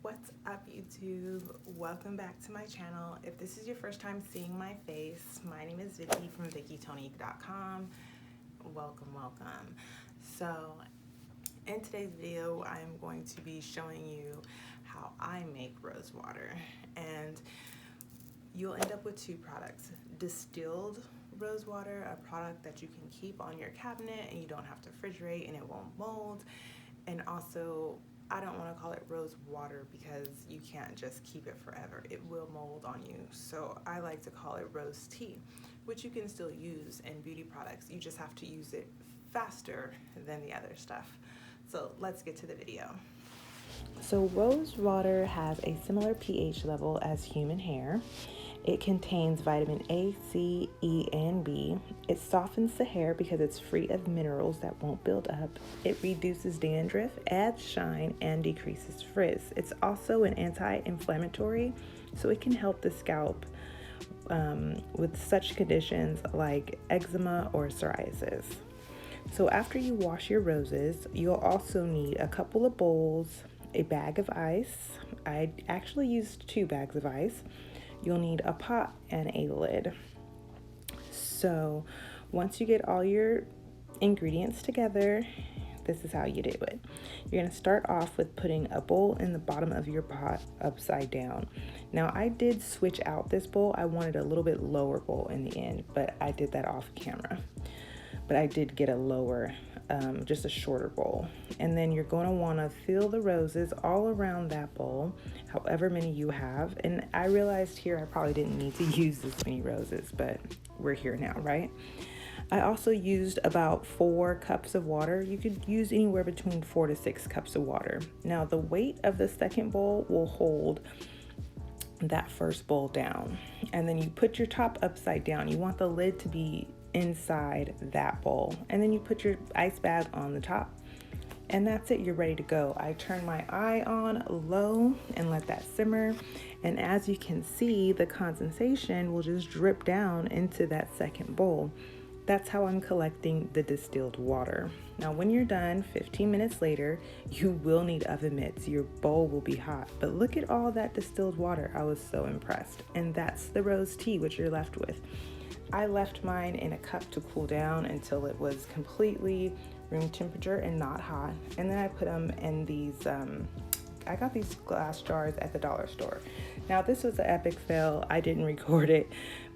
What's up, YouTube? Welcome back to my channel. If this is your first time seeing my face, my name is Vicky from VickyTonique.com. Welcome. So in today's video, I'm going to be showing you how I make rose water, and you'll end up with two products: distilled rose water, a product that you can keep on your cabinet and you don't have to refrigerate and it won't mold. And also, I don't want to call it rose water because you can't just keep it forever. It will mold on you. So I like to call it rose tea, which you can still use in beauty products. You just have to use it faster than the other stuff. So let's get to the video. So rose water has a similar pH level as human hair. It contains vitamin A, C, E, and B. It softens the hair because it's free of minerals that won't build up. It reduces dandruff, adds shine, and decreases frizz. It's also an anti-inflammatory, so it can help the scalp with such conditions like eczema or psoriasis. So after you wash your roses, you'll also need a couple of bowls, a bag of ice. I actually used 2 bags of ice. You'll need a pot and a lid. So once you get all your ingredients together, this is how you do it. You're gonna start off with putting a bowl in the bottom of your pot upside down. Now I did switch out this bowl. I wanted a little bit lower bowl in the end, but I did that off camera. But I did get a lower, just a shorter bowl. And then you're going to want to fill the roses all around that bowl, however many you have. And I realized here I probably didn't need to use this many roses, but we're here now, right? I also used about 4 cups of water. You could use anywhere between 4 to 6 cups of water. Now the weight of the second bowl will hold that first bowl down. And then you put your top upside down. You want the lid to be inside that bowl, and then you put your ice bag on the top, and that's it. You're ready to go. I turn my eye on low and let that simmer, and as you can see, the condensation will just drip down into that second bowl. That's how I'm collecting the distilled water. Now when you're done, 15 minutes later, you will need oven mitts. Your bowl will be hot, but look at all that distilled water. I was so impressed. And that's the rose tea, which you're left with. I left mine in a cup to cool down until it was completely room temperature and not hot. And then I put them in these, I got these glass jars at the dollar store. Now this was an epic fail. I didn't record it,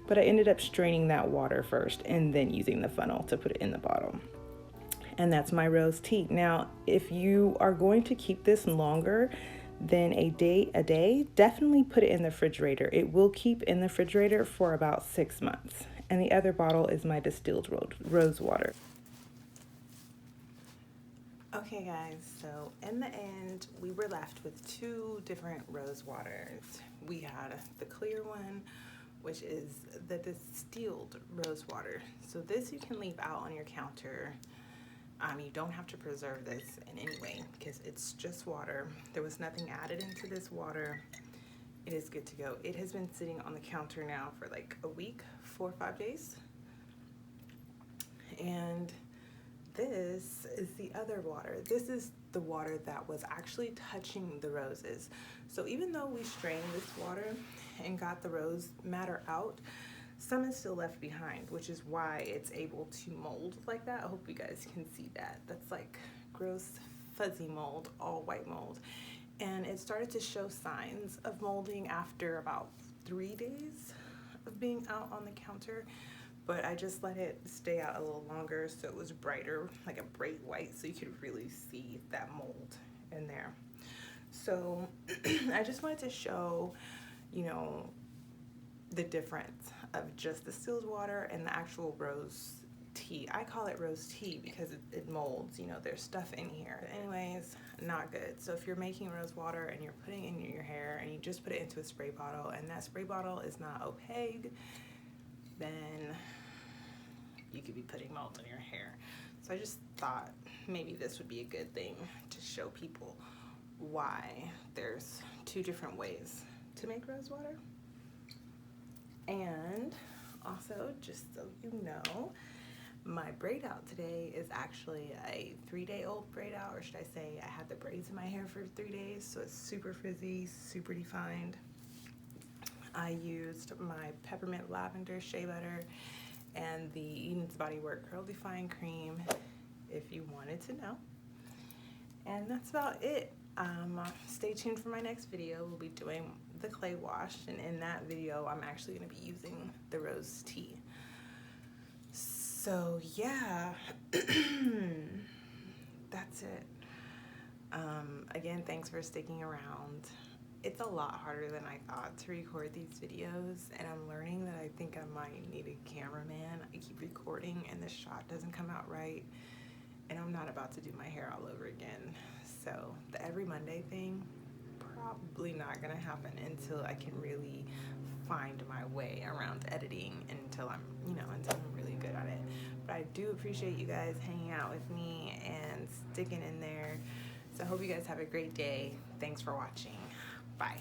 but I ended up straining that water first and then using the funnel to put it in the bottle. And that's my rose tea. Now, if you are going to keep this longer than a day, definitely put it in the refrigerator. It will keep in the refrigerator for about 6 months. And the other bottle is my distilled rose water. Okay guys, so in the end, we were left with 2 different rose waters. We had the clear one, which is the distilled rose water. So this you can leave out on your counter. You don't have to preserve this in any way because it's just water. There was nothing added into this water. It is good to go. It has been sitting on the counter now for like a week, 4 or 5 days. And this is the other water. This is the water that was actually touching the roses. So even though we strained this water and got the rose matter out, some is still left behind, which is why it's able to mold like that. I hope you guys can see that. That's like gross, fuzzy mold, all white mold. And it started to show signs of molding after about 3 days of being out on the counter. But I just let it stay out a little longer so it was brighter, like a bright white, so you could really see that mold in there. So I just wanted to show, you know, the difference of just distilled water and the actual rose tea. I call it rose tea because it molds, you know, there's stuff in here. Anyways, not good. So if you're making rose water and you're putting it in your hair and you just put it into a spray bottle and that spray bottle is not opaque, then you could be putting mold in your hair. So I just thought maybe this would be a good thing to show people why there's 2 different ways to make rose water. And also, just so you know, My braid out today is actually a 3-day-old braid out, or should I say I had the braids in my hair for 3 days, so it's super frizzy, super defined. I used my peppermint lavender shea butter and the Eden's Body Work Curl Define Cream, if you wanted to know. And that's about it. Stay tuned for my next video. We'll be doing the clay wash, and in that video I'm actually going to be using the rose tea. So yeah, that's it. Again, thanks for sticking around. It's a lot harder than I thought to record these videos, and I'm learning that I think I might need a cameraman. I keep recording and the shot doesn't come out right, and I'm not about to do my hair all over again. So the every Monday thing, probably not gonna happen until I can really find my way around editing, and until I'm really good at it. But I do appreciate you guys hanging out with me and sticking in there. So I hope you guys have a great day. Thanks for watching. Bye.